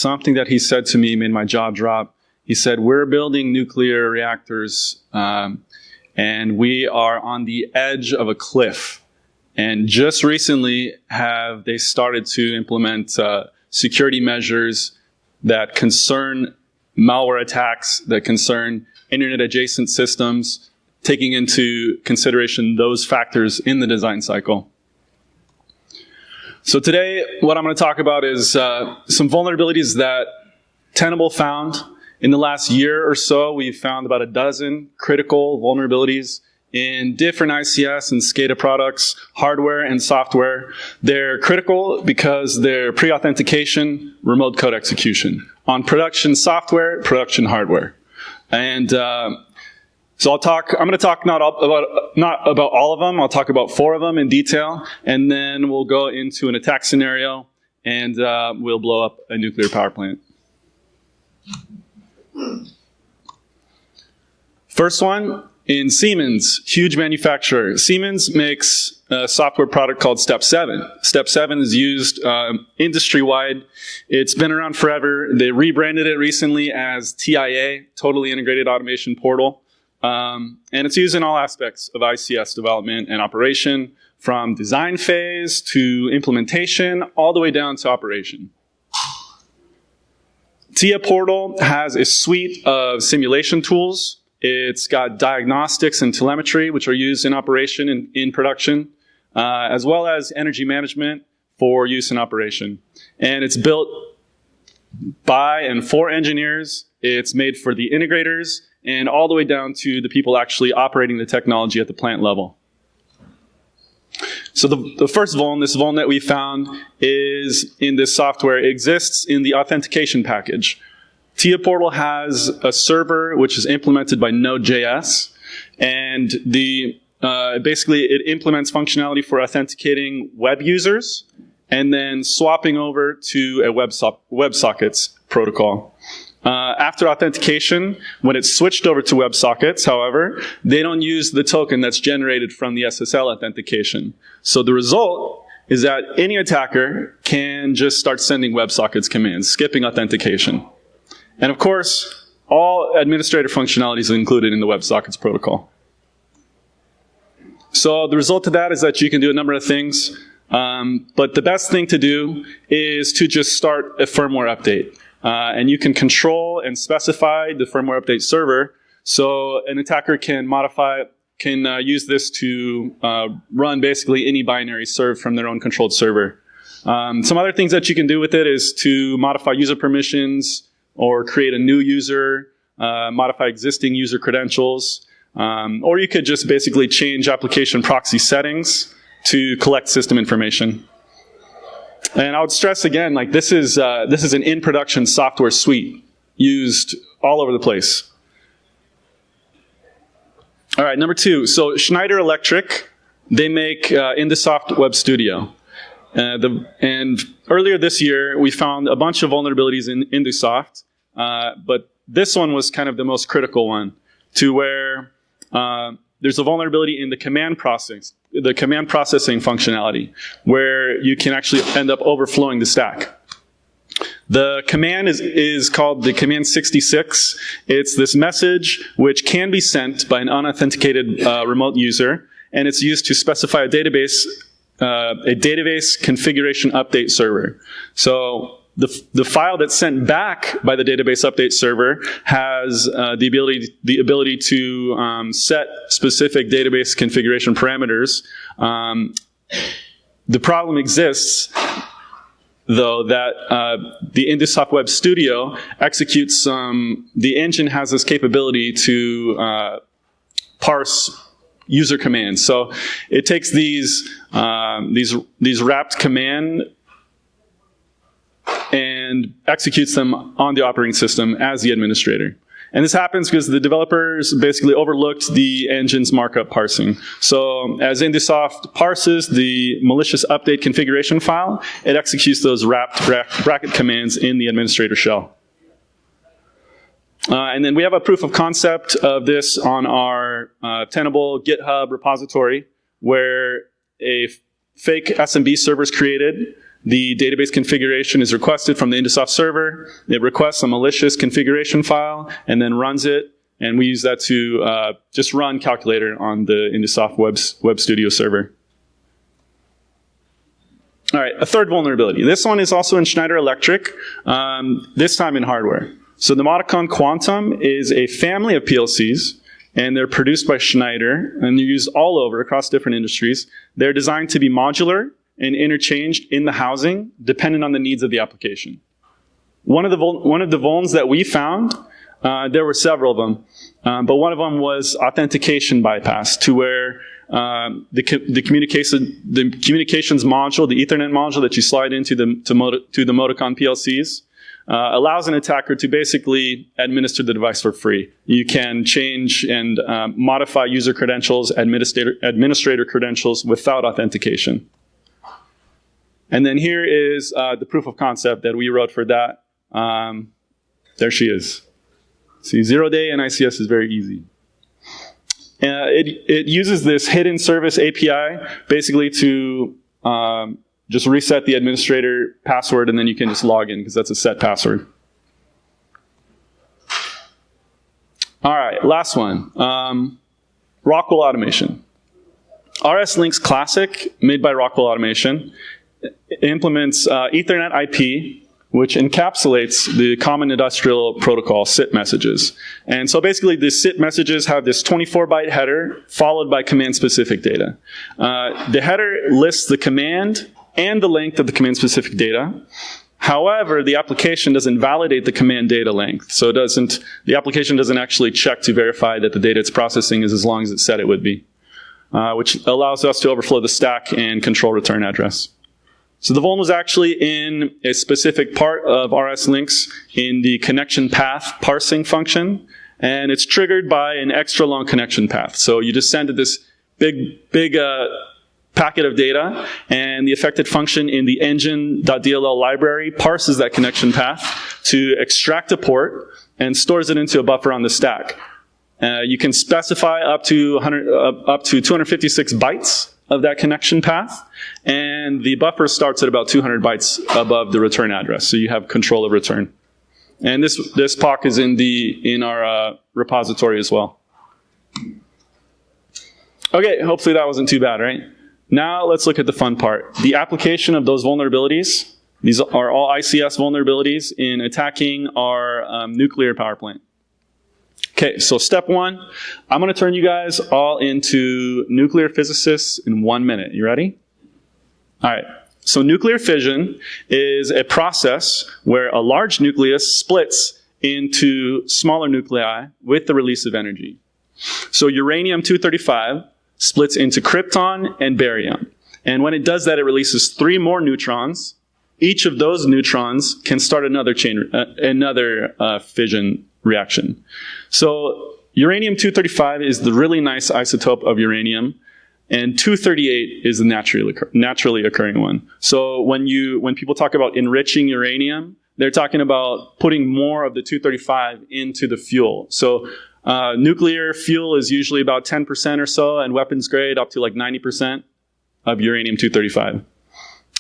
something that he said to me made my jaw drop. He said, we're building nuclear reactors, and we are on the edge of a cliff. And just recently have they started to implement security measures that concern malware attacks, that concern internet-adjacent systems, taking into consideration those factors in the design cycle. So today, what I'm going to talk about is some vulnerabilities that Tenable found. In the last year or so, we've found about a dozen critical vulnerabilities in different ICS and SCADA products, hardware and software. They're critical because they're pre-authentication, remote code execution on production software, production hardware. And so I'm going to talk not about all of them. I'll talk about 4 of them in detail, and then we'll go into an attack scenario, and we'll blow up a nuclear power plant. First one, in Siemens, huge manufacturer. Siemens makes a software product called Step 7. Step 7 is used industry-wide. It's been around forever. They rebranded it recently as TIA, Totally Integrated Automation Portal. And it's used in all aspects of ICS development and operation, from design phase to implementation, all the way down to operation. Tia Portal has a suite of simulation tools. It's got diagnostics and telemetry, which are used in operation and in production, as well as energy management for use in operation. And it's built by and for engineers. It's made for the integrators and all the way down to the people actually operating the technology at the plant level. So the first vuln, this vuln that we found, is in this software. It exists in the authentication package. Tia Portal has a server which is implemented by Node.js, and basically it implements functionality for authenticating web users and then swapping over to a WebSockets protocol. After authentication, when it's switched over to WebSockets, however, they don't use the token that's generated from the SSL authentication. So the result is that any attacker can just start sending WebSockets commands, skipping authentication. And of course, all administrator functionality is included in the WebSockets protocol. So the result of that is that you can do a number of things, but the best thing to do is to just start a firmware update. And you can control and specify the firmware update server, so an attacker can use this to run basically any binary served from their own controlled server. Some other things that you can do with it is to modify user permissions or create a new user, modify existing user credentials, or you could just basically change application proxy settings to collect system information. And I would stress again, like this is an in-production software suite used all over the place. All right, number 2. So Schneider Electric, they make IndiSoft Web Studio. And earlier this year, we found a bunch of vulnerabilities in IndiSoft, but this one was kind of the most critical one, to where there's a vulnerability in the command processing functionality, where you can actually end up overflowing the stack. The command is called the command 66. It's this message which can be sent by an unauthenticated remote user, and it's used to specify a database configuration update server. So the file that's sent back by the database update server has the ability to set specific database configuration parameters. The problem exists, though, that the IndiSoft Web Studio executes the engine has this capability to parse user commands. So it takes these wrapped command and executes them on the operating system as the administrator. And this happens because the developers basically overlooked the engine's markup parsing. So as IndiSoft parses the malicious update configuration file, it executes those wrapped bracket commands in the administrator shell. And then we have a proof of concept of this on our Tenable GitHub repository, where a fake SMB server is created. the database configuration is requested from the Indasoft server. It requests a malicious configuration file and then runs it. And we use that to just run calculator on the Indasoft Web Studio server. All right, a third vulnerability. This one is also in Schneider Electric, this time in hardware. So the Modicon Quantum is a family of PLCs, and they're produced by Schneider, and they're used all over across different industries. They're designed to be modular and interchanged in the housing, depending on the needs of the application. One of the vulns that we found, there were several of them, but one of them was authentication bypass, to where the communications module, the Ethernet module that you slide into the Modicon PLCs, allows an attacker to basically administer the device for free. You can change and modify user credentials, administrator credentials without authentication. And then here is the proof of concept that we wrote for that. There she is. See, 0-day NICS is very easy. It uses this hidden service API basically to just reset the administrator password, and then you can just log in because that's a set password. All right, last one. Rockwell Automation. RS Links Classic, made by Rockwell Automation, implements Ethernet IP, which encapsulates the Common Industrial Protocol SIT messages. And so basically the SIT messages have this 24-byte header followed by command-specific data. The header lists the command and the length of the command-specific data. However, the application doesn't validate the command data length. So the application doesn't actually check to verify that the data it's processing is as long as it said it would be, which allows us to overflow the stack and control return address. So the vuln was actually in a specific part of RS Links in the connection path parsing function, and it's triggered by an extra long connection path. So you just send it this big packet of data, and the affected function in the engine.dll library parses that connection path to extract a port and stores it into a buffer on the stack. You can specify up to 256 bytes of that connection path, and the buffer starts at about 200 bytes above the return address, so you have control of return. And this POC is in our repository as well. Okay, hopefully that wasn't too bad, right? Now let's look at the fun part. The application of those vulnerabilities. These are all ICS vulnerabilities in attacking our nuclear power plant. Okay, so step one, I'm going to turn you guys all into nuclear physicists in 1 minute. You ready? All right. So nuclear fission is a process where a large nucleus splits into smaller nuclei with the release of energy. So uranium-235 splits into krypton and barium. And when it does that, it releases 3 more neutrons. Each of those neutrons can start another fission reaction. So uranium-235 is the really nice isotope of uranium, and 238 is the naturally occurring one. So when people talk about enriching uranium, they're talking about putting more of the 235 into the fuel. So nuclear fuel is usually about 10% or so, and weapons grade up to like 90% of uranium-235.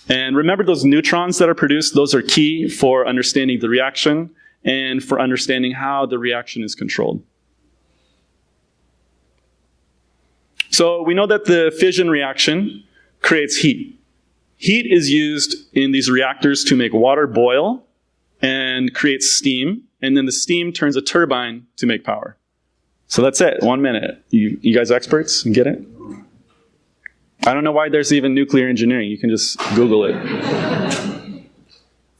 And remember, those neutrons that are produced, those are key for understanding the reaction and for understanding how the reaction is controlled. So we know that the fission reaction creates heat. Heat is used in these reactors to make water boil and create steam, and then the steam turns a turbine to make power. So that's it, 1 minute. You guys experts? Get it? I don't know why there's even nuclear engineering. You can just Google it.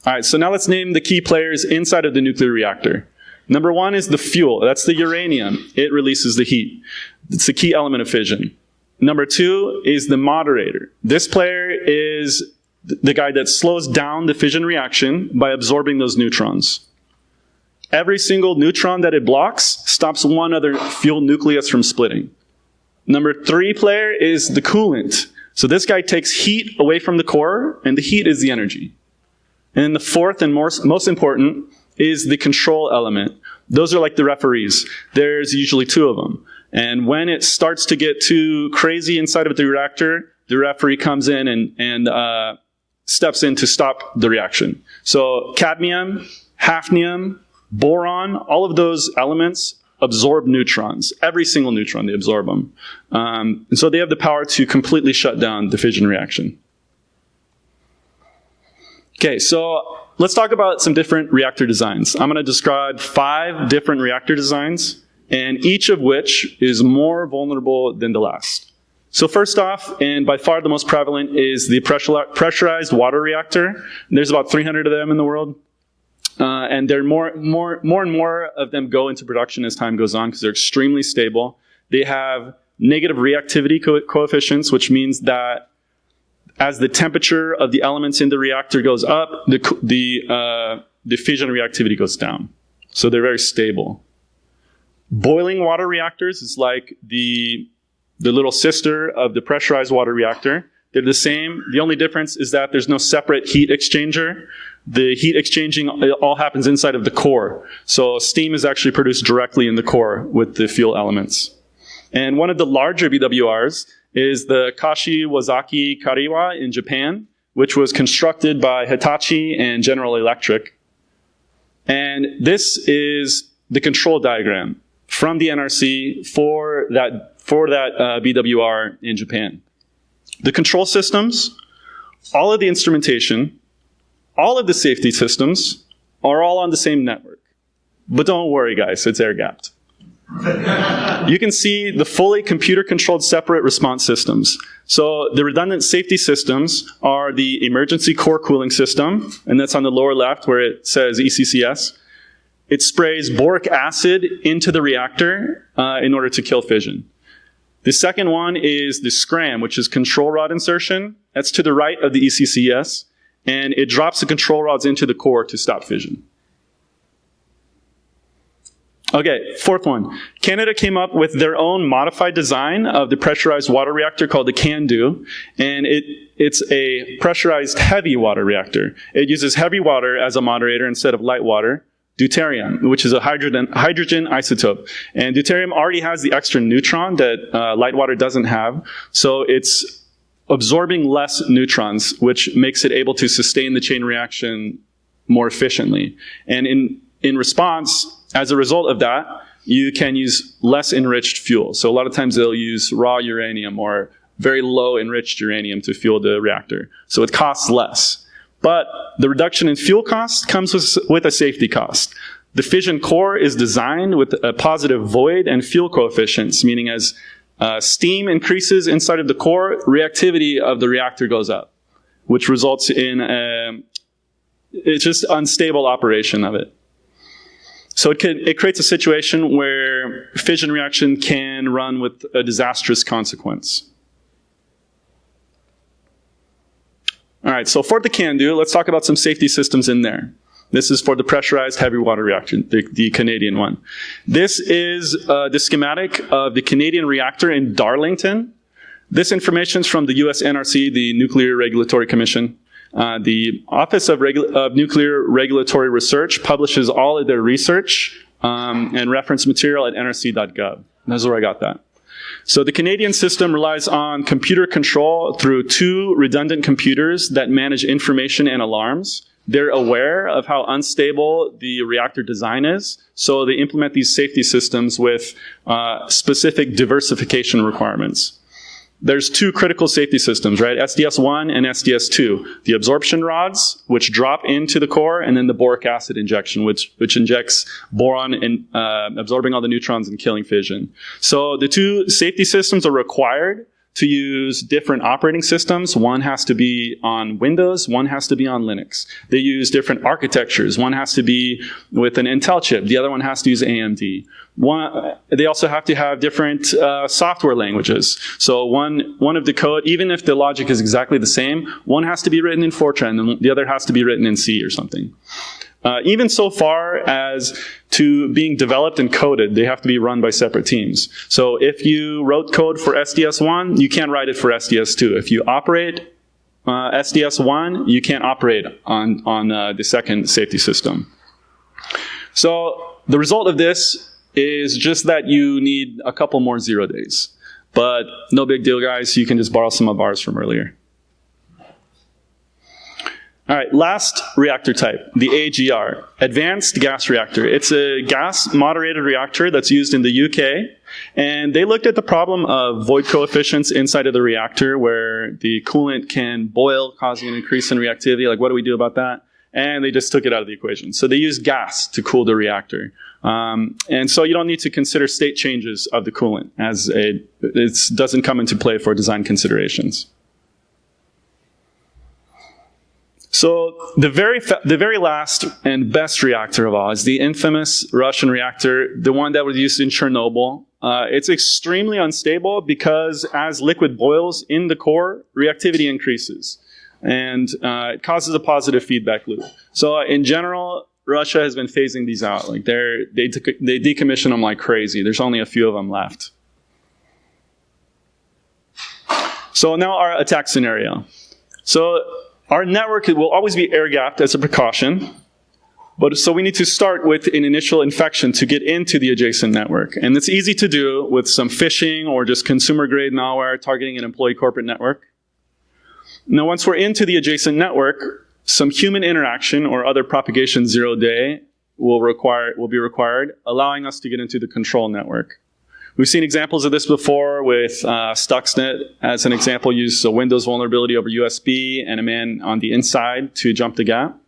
All right, so now let's name the key players inside of the nuclear reactor. Number 1 is the fuel. That's the uranium. It releases the heat. It's the key element of fission. Number 2 is the moderator. This player is the guy that slows down the fission reaction by absorbing those neutrons. Every single neutron that it blocks stops one other fuel nucleus from splitting. Number 3 player is the coolant. So this guy takes heat away from the core, and the heat is the energy. And then the 4th and most important is the control element. Those are like the referees. There's usually 2 of them. And when it starts to get too crazy inside of the reactor, the referee comes in and steps in to stop the reaction. So cadmium, hafnium, boron, all of those elements absorb neutrons. Every single neutron, they absorb them. And so they have the power to completely shut down the fission reaction. Okay, so let's talk about some different reactor designs. I'm going to describe 5 different reactor designs, and each of which is more vulnerable than the last. So first off, and by far the most prevalent, is the pressurized water reactor. There's about 300 of them in the world. And there are more and more of them go into production as time goes on because they're extremely stable. They have negative reactivity coefficients, which means that as the temperature of the elements in the reactor goes up, the fission reactivity goes down. So they're very stable. Boiling water reactors is like the little sister of the pressurized water reactor. They're the same. The only difference is that there's no separate heat exchanger. The heat exchanging all happens inside of the core. So steam is actually produced directly in the core with the fuel elements. And one of the larger BWRs is the Kashiwazaki Kariwa in Japan, which was constructed by Hitachi and General Electric. And this is the control diagram from the NRC for that BWR in Japan. The control systems, all of the instrumentation, all of the safety systems are all on the same network. But don't worry, guys, it's air-gapped. You can see the fully computer-controlled separate response systems. So the redundant safety systems are the emergency core cooling system, and that's on the lower left where it says ECCS. It sprays boric acid into the reactor in order to kill fission. The second one is the SCRAM, which is control rod insertion. That's to the right of the ECCS, and it drops the control rods into the core to stop fission. Okay, fourth one. Canada came up with their own modified design of the pressurized water reactor called the CANDU, and it's a pressurized heavy water reactor. It uses heavy water as a moderator instead of light water. Deuterium, which is a hydrogen isotope. And deuterium already has the extra neutron that light water doesn't have, so it's absorbing less neutrons, which makes it able to sustain the chain reaction more efficiently. And in response, as a result of that, you can use less enriched fuel. So a lot of times they'll use raw uranium or very low enriched uranium to fuel the reactor. So it costs less. But the reduction in fuel cost comes with a safety cost. The fission core is designed with a positive void and fuel coefficients, meaning as steam increases inside of the core, reactivity of the reactor goes up, which results in it's just unstable operation of it. So it creates a situation where fission reaction can run with a disastrous consequence. All right, so for the CANDU, let's talk about some safety systems in there. This is for the pressurized heavy water reactor, the Canadian one. This is the schematic of the Canadian reactor in Darlington. This information is from the US NRC, the Nuclear Regulatory Commission. The Office of Nuclear Regulatory Research publishes all of their research and reference material at nrc.gov. That's where I got that. So the Canadian system relies on computer control through 2 redundant computers that manage information and alarms. They're aware of how unstable the reactor design is, so they implement these safety systems with specific diversification requirements. There's 2 critical safety systems, right? SDS-1 and SDS-2. The absorption rods, which drop into the core, and then the boric acid injection, which injects boron and absorbing all the neutrons and killing fission. So the 2 safety systems are required to use different operating systems. One has to be on Windows, one has to be on Linux. They use different architectures. One has to be with an Intel chip, the other one has to use AMD. They also have to have different software languages. So one of the code, even if the logic is exactly the same, one has to be written in Fortran and the other has to be written in C or something. Even so far as to being developed and coded, they have to be run by separate teams. So if you wrote code for SDS-1, you can't write it for SDS-2. If you operate SDS-1, you can't operate on the second safety system. So the result of this is just that you need a couple more 0 days. But no big deal, guys. You can just borrow some of ours from earlier. All right, last reactor type, the AGR, Advanced Gas Reactor. It's a gas-moderated reactor that's used in the UK, and they looked at the problem of void coefficients inside of the reactor where the coolant can boil, causing an increase in reactivity. Like, what do we do about that? And they just took it out of the equation. So they use gas to cool the reactor. And so you don't need to consider state changes of the coolant, as it doesn't come into play for design considerations. So the very last and best reactor of all is the infamous Russian reactor, the one that was used in Chernobyl. It's extremely unstable because as liquid boils in the core, reactivity increases. And it causes a positive feedback loop. So in general, Russia has been phasing these out. Like they decommission them like crazy. There's only a few of them left. So now our attack scenario. So our network will always be air-gapped as a precaution, so we need to start with an initial infection to get into the adjacent network. And it's easy to do with some phishing or just consumer-grade malware targeting an employee corporate network. Now, once we're into the adjacent network, some human interaction or other propagation zero-day will be required, allowing us to get into the control network. We've seen examples of this before with Stuxnet, as an example, used a Windows vulnerability over USB and a man on the inside to jump the gap.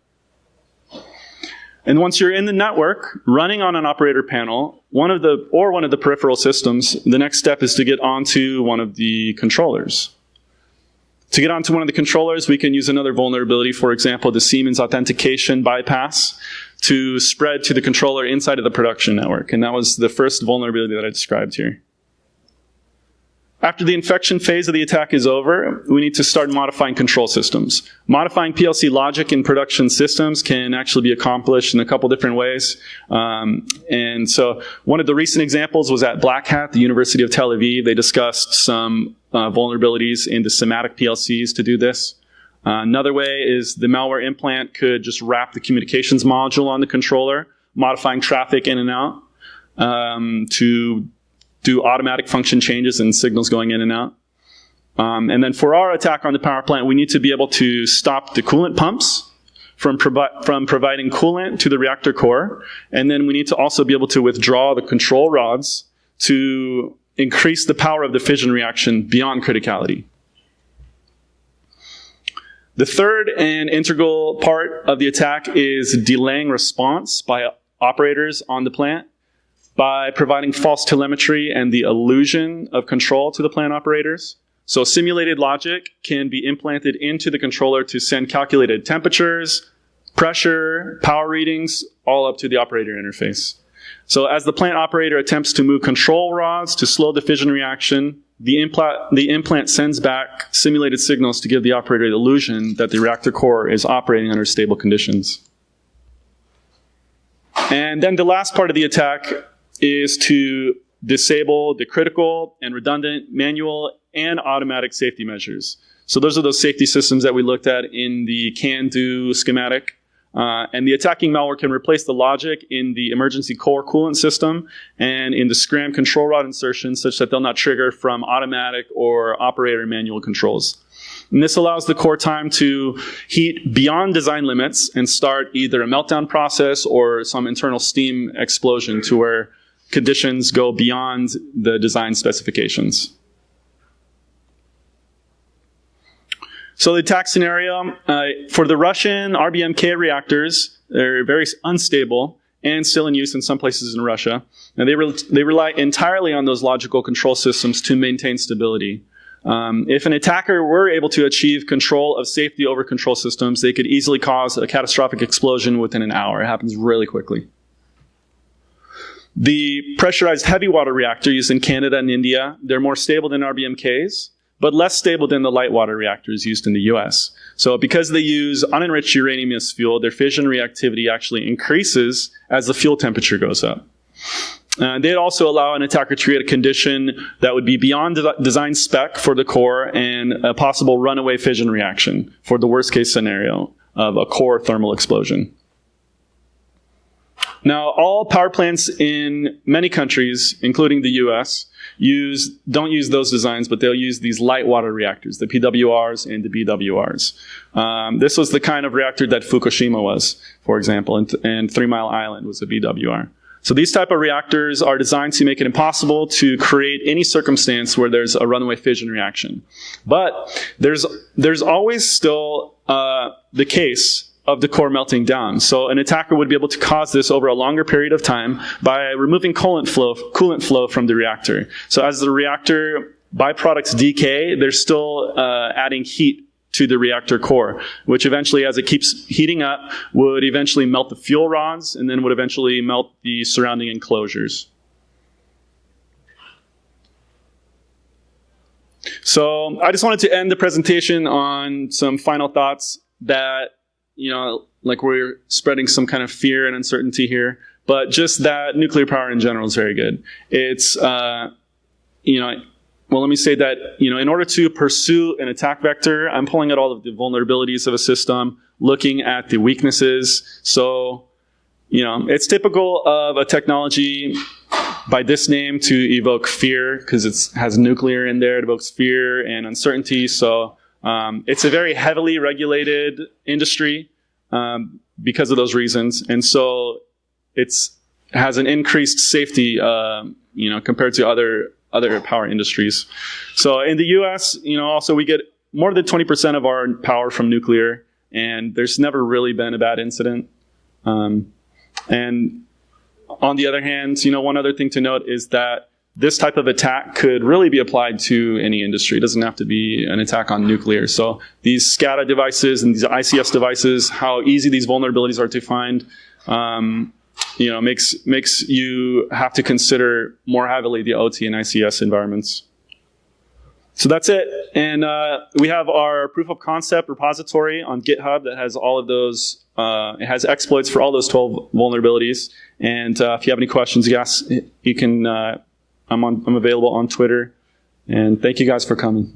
And once you're in the network, running on an operator panel, one of the peripheral systems, the next step is to get onto one of the controllers. To get onto one of the controllers, we can use another vulnerability, for example, the Siemens authentication bypass, to spread to the controller inside of the production network. And that was the first vulnerability that I described here. After the infection phase of the attack is over, we need to start modifying control systems. Modifying PLC logic in production systems can actually be accomplished in a couple different ways. And so one of the recent examples was at Black Hat, the University of Tel Aviv. They discussed some vulnerabilities in the SIMATIC PLCs to do this. Another way is the malware implant could just wrap the communications module on the controller, modifying traffic in and out to do automatic function changes and signals going in and out. And then for our attack on the power plant, we need to be able to stop the coolant pumps from providing coolant to the reactor core. And then we need to also be able to withdraw the control rods to increase the power of the fission reaction beyond criticality. The third and integral part of the attack is delaying response by operators on the plant by providing false telemetry and the illusion of control to the plant operators. So simulated logic can be implanted into the controller to send calculated temperatures, pressure, power readings, all up to the operator interface. So as the plant operator attempts to move control rods to slow the fission reaction, the implant sends back simulated signals to give the operator the illusion that the reactor core is operating under stable conditions. And then the last part of the attack is to disable the critical and redundant manual and automatic safety measures. So those are those safety systems that we looked at in the can-do schematic. And the attacking malware can replace the logic in the emergency core coolant system and in the SCRAM control rod insertion such that they'll not trigger from automatic or operator manual controls. And this allows the core time to heat beyond design limits and start either a meltdown process or some internal steam explosion to where conditions go beyond the design specifications. So the attack scenario, for the Russian RBMK reactors, they're very unstable and still in use in some places in Russia. And they rely entirely on those logical control systems to maintain stability. If an attacker were able to achieve control of safety over control systems, they could easily cause a catastrophic explosion within an hour. It happens really quickly. The pressurized heavy water reactor used in Canada and India, they're more stable than RBMKs, but less stable than the light water reactors used in the US. So because they use unenriched uranium as fuel, their fission reactivity actually increases as the fuel temperature goes up. They'd also allow an attacker to create a condition that would be beyond design spec for the core and a possible runaway fission reaction for the worst case scenario of a core thermal explosion. Now, all power plants in many countries, including the US, don't use those designs, but they'll use these light water reactors, the PWRs and the BWRs. This was the kind of reactor that Fukushima was, for example, and 3 Mile Island was a BWR. So these type of reactors are designed to make it impossible to create any circumstance where there's a runaway fission reaction. But there's always still the case of the core melting down. So an attacker would be able to cause this over a longer period of time by removing coolant flow from the reactor. So as the reactor byproducts decay, they're still adding heat to the reactor core, which eventually, as it keeps heating up, would eventually melt the fuel rods and then would eventually melt the surrounding enclosures. So I just wanted to end the presentation on some final thoughts that, like we're spreading some kind of fear and uncertainty here, but just that nuclear power in general is very good. It's, well, let me say that, in order to pursue an attack vector, I'm pulling out all of the vulnerabilities of a system, looking at the weaknesses. So, it's typical of a technology by this name to evoke fear, because it has nuclear in there. It evokes fear and uncertainty. So, it's a very heavily regulated industry because of those reasons. And so it has an increased safety, compared to other power industries. So in the US, also we get more than 20% of our power from nuclear, and there's never really been a bad incident. And on the other hand, one other thing to note is that this type of attack could really be applied to any industry. It doesn't have to be an attack on nuclear. So these SCADA devices and these ICS devices, how easy these vulnerabilities are to find, makes you have to consider more heavily the OT and ICS environments. So that's it. And we have our proof of concept repository on GitHub that has all of those. It has exploits for all those 12 vulnerabilities. And if you have any questions, you can. I'm available on Twitter. And thank you guys for coming.